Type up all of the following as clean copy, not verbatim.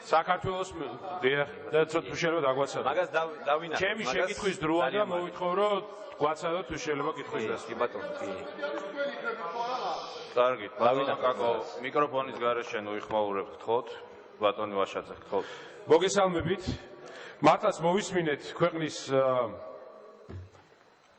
საქართველოს და ცოტა შეიძლება დაგვაცადოთ. მაგას დავინახოთ. ჩემი შეკითხვის დროა და მოვითხოვ რომ გვაცადოთ თუ შეიძლება კითხვის დასწრება. კი ბატონო, კი. კარგი, ბატონო კაკო, მიკროფონის გარეშე მოიხმაურებთ გთხოვთ, ბატონი ვაშაძე გთხოვთ. მოგესალმებით. მართლაც მოვისმინეთ ქვეყნის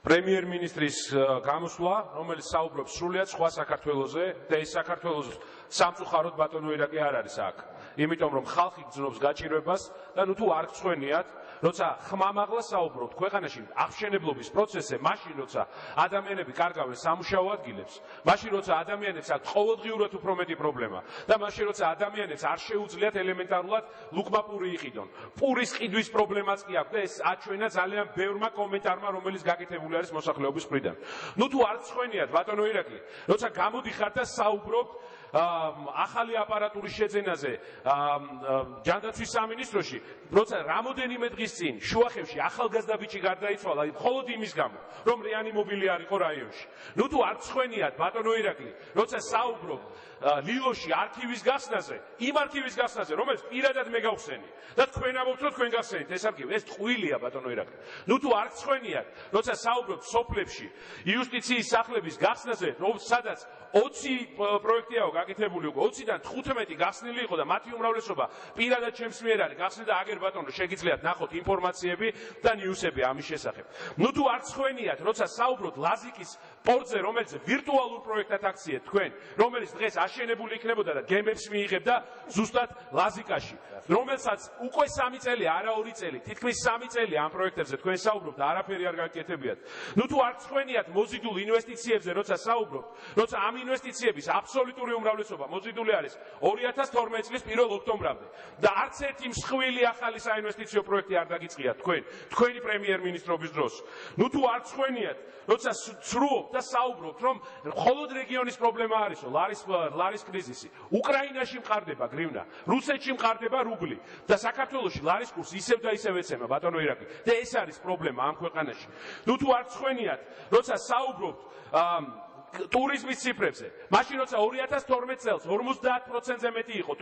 პრემიერ-მინისტრის გამოსვლა, რომელიც საუბრობს სრულიად სხვა საქართველოზე და ეს საქართველოს სამწუხაროდ ბატონო ირაკი არ არის აქ. იმიტომ რომ ხალხი გრძნობს გაჭირვებას და თუ არ გწვენიათ, როცა ხმამაღლა საუბრობთ ქვეყანაში აღშენებლობის პროცესზე, მაშინ როცა ადამიანები კარგავენ სამუშაო ადგილებს, მაშინ როცა ადამიანებს აქვს ყოველდღიურად უფრო მეტი პრობლემა და მაშინ როცა ადამიანებს არ შეუძლიათ ელემენტარულად ლუკმა პური იყიდონ. პურის ყიდვის პრობლემაც კი აქვს და ეს აჩვენა ძალიან ბევრმა კომენტარმა, რომელიც გაკეთებული არის მოსახლეობის მხრიდან. თუ არ გწვენიათ ბატონო ირაკი, როცა გამოდიხართ და საუბრობთ ახალი აპარატურის შეძენაზე ჯანდაცვის სამინისტროში, როცა რამოდენიმე დღის წინ შუახევში ახალგაზრდა ბიჭი გარდაიცვალა მხოლოდ იმის გამო, რომ რეანიმობილი არ იყო რაიონში. თუ არ გწვენიათ ბატონო ირაკლი, როცა საუბრობ ლილოში არქივის გახსნაზე, იმ არქივის გახსნაზე, რომელიც პირადად მე გავხსენი და თქვენ ამბობთ, რომ თქვენ გახსენით ეს არქივი, ეს ტყუილია ბატონო ირაკლი. თუ არ გწვენიათ, როცა საუბრობ სოფლებში იუსტიციის სახლების გახსნაზე, სადაც 20 პროექტიაო გაკეთებული უკვე 20-დან 15 გახსნილი იყო და მათი უმრავლესობა პირადად ჩემს მიერ არის გახსნილი და აგერ ბატონო შეგიძლიათ ნახოთ ინფორმაციები და ნიუსები ამის შესახებ. თუ არ გწვენიათ, როცა საუბრობთ ლაზიკის პორტზე, რომელიც ვირტუალურ პროექტად აქციეთ თქვენ, რომელიც დღეს აშენებული იქნებოდა და გემებს მიიღებდა ზუსტად ლაზიკაში, რომელსაც უკვე 3 წელი, არა 2 წელი, თითქმის 3 წელი ამ პროექტებზე თქვენ საუბრობთ და არაფერი არ გაკეთებიათ. თუ არ გწვენიათ მოზიდულ ინვესტიციებზე, როცა საუბრობთ, როცა ამ ინვესტიციების აბსოლუტური უმრავლესობა მოზიდული არის 2012 წლის 1 ოქტომბრამდე და არც ერთი მსხვილი ახალი საინვესტიციო პროექტი არ დაგიწყიათ თქვენი პრემიერ-მინისტრობის დროს. თუ არ გწვენიათ, როცა ცრუობთ და საუბრობთ, რომ მხოლოდ რეგიონის პრობლემა არისო, ლარის კრიზისი, უკრაინაში მყარდება გრივნა, რუსეთში მყარდება რუბლი და საქართველოში ლარის კურსი ისევ და ისევ ეცემა ბატონო ირაკლი და ეს არის პრობლემა ამ ქვეყანაში. თუ არ გწვენიათ, როცა საუბრობთ ტურიზმის ციფრებზე, მაშინ როცა 2012 წელს 50%-ზე მეტი იყო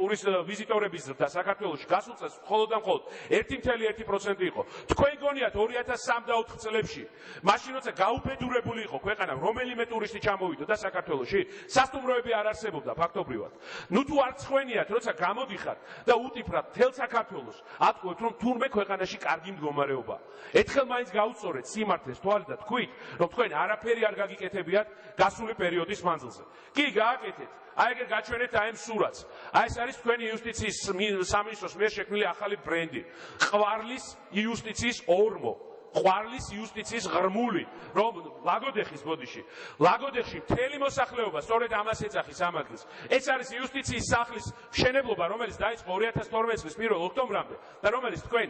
ვიზიტორების ზრდა საქართველოში, გასულ წელს მხოლოდ და მხოლოდ 1.1% იყო. თქვენ გონიათ 2003 და 4 წლებში, მაშინ როცა გაუბედურებული იყო ქვეყანა, რომელიმე ტურისტი ჩამოვიდოდა საქართველოში, სასტუმროები არ არსებობდა ფაქტობრივად. თუ არ გწვენიათ, როცა გამოდიხართ და უტიფრათ მთელ საქართველოს, ატყუებთ, რომ თურმე ქვეყანაში კარგი მდგომარეობა. ერთხელ მაინც გაუწორეთ სიმართლეს თვალი და თქვით, რომ თქვენ არაფერი არ გაგიკეთებიათ გასული პერიოდის მანძილზე. კი, გააკეთეთ. აი ეგერ გაჩვენეთ აი ამ სურათს. აი ეს არის თქვენი იუსტიციის სამინისტროს მიერ შექმნილი ახალი ბრენდი. ყვარლის იუსტიციის ორმო. ყვარლის იუსტიციის ღრმული, რომ ლაგოდეხის ბოდიში. ლაგოდეხში მთელი მოსახლეობა სწორედ ამას ეძახის ამ ადგილს. ეს არის იუსტიციის სახლის მშენებლობა, რომელიც დაიწყო 2012 წლის 1 ოქტომბრამდე და რომელიც თქვენ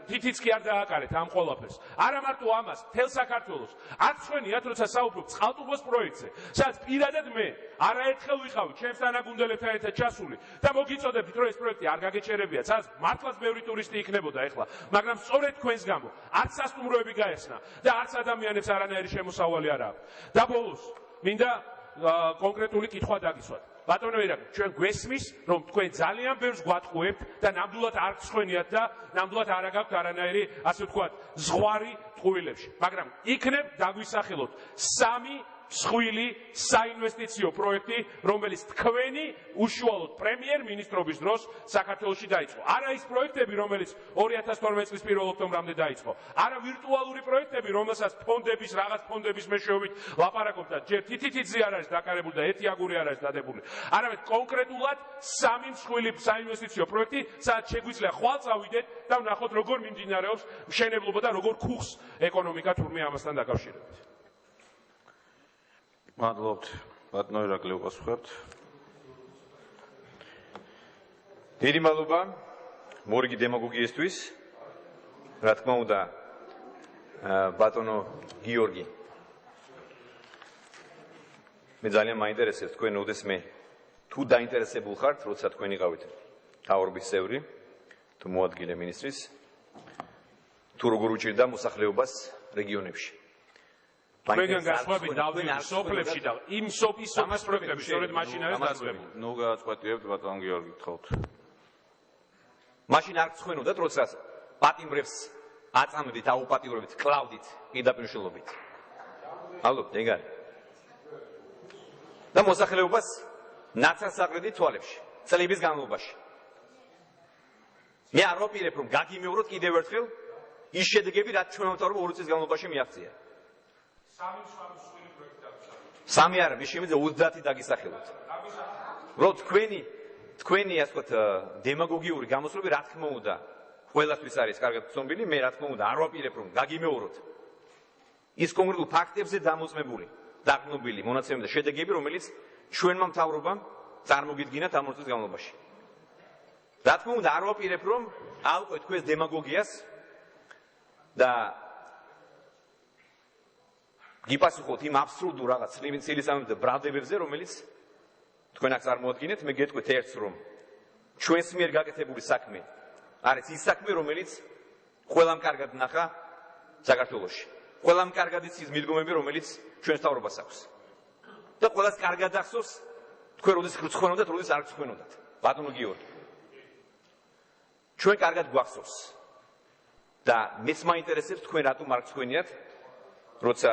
თითიც კი არ დააკარეთ ამ ყველაფერს. არა მარტო ამას, მთელ საქართველოს. არ გწვენიათ, როცა საუბრობთ წყალტუბოს პროექტზე, სადაც პირადად მე არაერთხელ ვიყავი ჩემს თანაგუნდელებთან ერთად ჩასული და მოგიწოდებთ, რომ ეს პროექტი არ გაგეჩერებიათ, სადაც მართლაც ბევრი ტურისტი იქნებოდა ეხლა, მაგრამ სწორედ თქვენს გამო არც სასტუმროები გაეხსნა და არც ადამიანებს არანაირი შემოსავალი არ აქვს. და ბოლოს მინდა კონკრეტული კითხვა დაგისვათ. ბატონო ირაკლი, ჩვენ გვესმის, რომ თქვენ ძალიან ბევრს გვატყუებთ და ნამდვილად არ გწვენიათ და ნამდვილად არ აგაქვთ არანაირი, ასე ვთქვათ, ზღვარი ტყუილებში. მაგრამ იქნებ დაგვისახელოთ 3 მსხვილი საინვესტიციო პროექტი, რომელიც თქვენი უშუალოდ პრემიერ-მინისტრობის დროს საქართველოში დაიწყო. არა ის პროექტები, რომელიც 2012 წლის 1 ოქტომბრამდე დაიწყო. არა ვირტუალური პროექტები, რომელსაც რაღაც ფონდების მეშვეობით ლაპარაკობთ და ჯერ თითითიძე არ არის დაკარებული და ერთი აგური არ არის დადებული. არამედ კონკრეტულად 3 მსხვილი საინვესტიციო პროექტი, სადაც შეგვიძლია ხვალ წავიდეთ და ვნახოთ, როგორ მიმდინარეობს მშენებლობა და როგორ ქუხს ეკონომიკა თურმე ამასთან დაკავშირებით. მადლობთ, ბატონო ირაკლი, უპასუხებთ. დიდი მადლობა მორიგი დემაგოგიისთვის. რა თქმა უნდა, ბატონო გიორგი. მე ძალიან მაინტერესებს თქვენ ოდესმე თუ დაინტერესებულ ხართ, როცა თქვენ იყავით თავრობის წევრი, თუ მოადგილე მინისტრის, თუ როგორ უჭირდა მოსახლეობას რეგიონებში. თქვენგან გასხვავებით დავდივართ სოფლებში და იმ სოფლის პროექტები სწორედ მაშინ არის დაწყებული. ნუ გააწყვეტიებთ ბატონ გიორგი, გთხოვთ. მაშინ არ გწვენოდათ, როცა პატიმრებს აწამებდით, აუპატიურებდით, კლავდით პირდაპირშილობით. ალბათ, ეგ არის. და მოსახლეობას ნაცარს აყრდით თვალებში, წლების განმავლობაში. მე არ ვაპირებ, რომ გაგიმეოროთ კიდევ ერთხელ ის შედეგები, რაც ჩვენ ვთავაზობ 2 წლის განმავლობაში მიაღწია. სამი არა, მის შემიძლია 30 დაგისახელოთ. რომ თქვენი ასე ვთქვათ, დემაგოგიური გამოსვლები რა თქმა უნდა, ყველასთვის არის კარგად ცნობილი, მე რა თქმა უნდა არ ვაპირებ, რომ გაგიმეოროთ ის კონკრეტულ ფაქტებზე დამოწმებული, დაგნობილი მონაცემები და შედეგები, რომელიც ჩვენმა მთავრობამ წარმოგიდგინათ ამ 2 წლის განმავლობაში. რა თქმა უნდა, არ ვაპირებ, რომ ავყვეთ თქვენს დემაგოგიას და გიპასუხოთ იმ აბსურდულ რაღაც ცილისამებრ ბრალდებებზე, რომელიც თქვენ აქ წარმოადგენთ, მე გეტყვით ერთს, რომ ჩვენს მიერ გაკეთებული საქმე არის ის საქმე, რომელიც ყველამ კარგად ნახა საქართველოში. ყველამ კარგად იცის მიდგომები, რომელიც ჩვენს მთავრობას აქვს. და ყველას კარგად ახსოვს, თქვენ როდის გწვენოდათ, როდის არ გწვენოდათ. ბატონო გიორგი. ჩვენ კარგად გვახსოვს. და მეც მაინტერესებს თქვენ რატომ არ გწვენიათ, როცა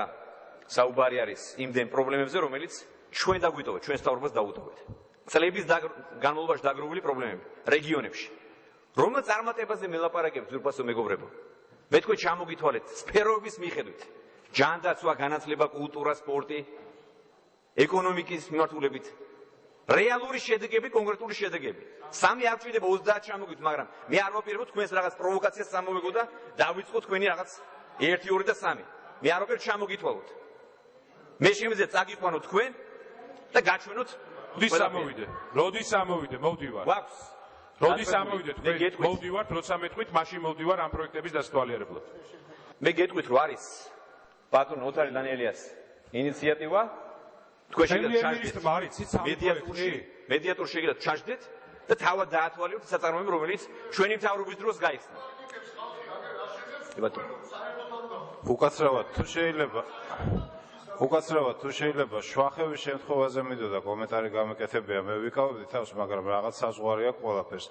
საუბარი არის იმდენ პრობლემებზე, რომელიც ჩვენ დაგვიტოვეთ, ჩვენს მთავრობას დაუტოვეთ. წლების განმავლობაში დაგროვილი პრობლემები რეგიონებში. რომელ წარმატებაზე მელაპარაკებთ, ძვირფასო მეგობრებო? მე თქვენ ჩამოგითვალეთ სფეროების მიხედვით. ჯანდაცვა, განათლება, კულტურა, სპორტი, ეკონომიკის მიმართულებით. რეალური შედეგები, კონკრეტული შედეგები. სამი არ ჭირდება 30 ჩამოგით, მაგრამ მე არ ვაპირებ თქვენს რაღაც პროვოკაციას სამოვეგო და დავიწყოთ თქვენი რაღაც 1, 2 და 3. მე არ ვაპირებ ჩამოგითვალოთ. მე შემიძლია წაგიყვანოთ თქვენ და გაჩვენოთ როდის ამოვიდე, მოვდივარ. გვაქვს. როდის ამოვიდე თქვენ? მოვდივართ, როცა მეტყვით, მაშინ მოვდივარ ამ პროექტების დასათვალიერებლად. მე გეტყვით, რომ არის ბატონ ოთარი დანიელიას ინიციატივა, თქვენ შეგიძლიათ ჩაჯდეთ. მედიატორში შეგიძლიათ ჩაჯდეთ და თავად დაათვალიეროთ საწარმოები, რომელიც ჩვენი მთავრობის დროს გაიხსნა. უკაცრავად თუ შეიძლება შვახევის შემთხვევაზე მიდოდა კომენტარი გამეკეთებია, მე ვიკავებდი თავს, მაგრამ რაღაც საზღვარი აქვს ყველაფერს.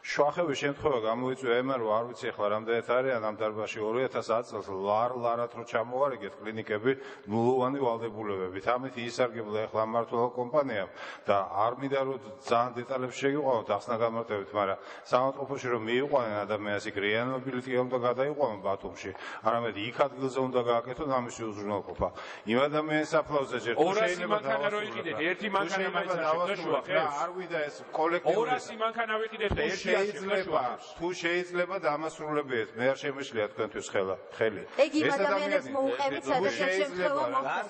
შვახევის შემთხვევა გამოიწვია ემან, რომ არ ვიცი ახლა რამდენად არიან ამ დარბაზში 2010 წელს ლარად რო ჩამოვარიგეთ კლინიკები ნულოვანი ვალდებულებებით. ამით ისარგებლა ახლა მმართველ კომპანიამ და არ მინდა რომ ძალიან დეტალებში შეგიყვანოთ ახსნა გამარტებით, მაგრამ სამართლობაში რომ მიიყვანენ ადამიანს იქ რეანიმაბილიტი უნდა გადაიყვანონ ბათუმში, არამედ იქ ადგილზე უნდა გააკეთონ ამისი უზრუნველყოფა. ადამიანს აფლავზე ჯერ თუ შეიძლება მანქანა რო იყიდეთ, ერთი მანქანა მაინც არ ვიდა ეს კოლექტიური 200 მანქანა ვიყიდეთ, თუ შეიძლება დამასრულებიეთ, მე არ შემეშლია თქვენთვის ხელი. ეგ იმ ადამიანებს მოუყევით, სადაც შემთხვევა მოხდეს.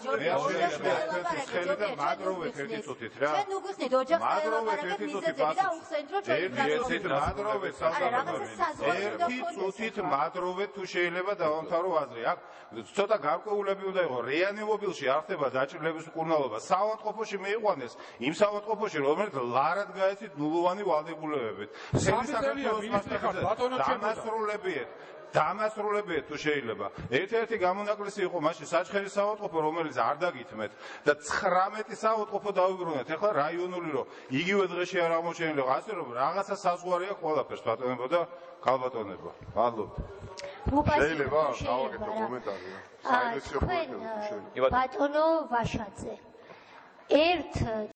ხელი და მაგროვეთ ერთი წუთით რა. ჩვენ უგვიხსნით ოჯახს ელაპარაკეთ მიზეზები და უხსენდროთ ერთით მაგროვეთ ერთი წუთით მაგროვეთ თუ შეიძლება დავამთავრო აზრი. აქ ცოტა გარკვეულები უნდა იყოს. რეანიმობილში არ ხდება დაჭრილების მკურნალობა. საავადმყოფოში მიიყვანეს იმ საავადმყოფოში, რომელიც ლარად გაეცით ნულოვანი ვალდებულებებით. დამასრულებიეთ თუ შეიძლება. ერთ-ერთი გამონაკლისი იყო მაშინ საჩხერის საავადმყოფო, რომელიც არ დაგითმეთ და 19 საავადმყოფო დავიბრუნეთ. ახლა რაიონული რო იგივე დღეში არ აღმოჩენილი, ასე რომ რაღაცა საზღვარი აქვს ყველაფერს ბატონებო და ქალბატონებო. მადლობთ. შეიძლება გავაკეთო კომენტარი. ბატონო ვაშაძე. ერთ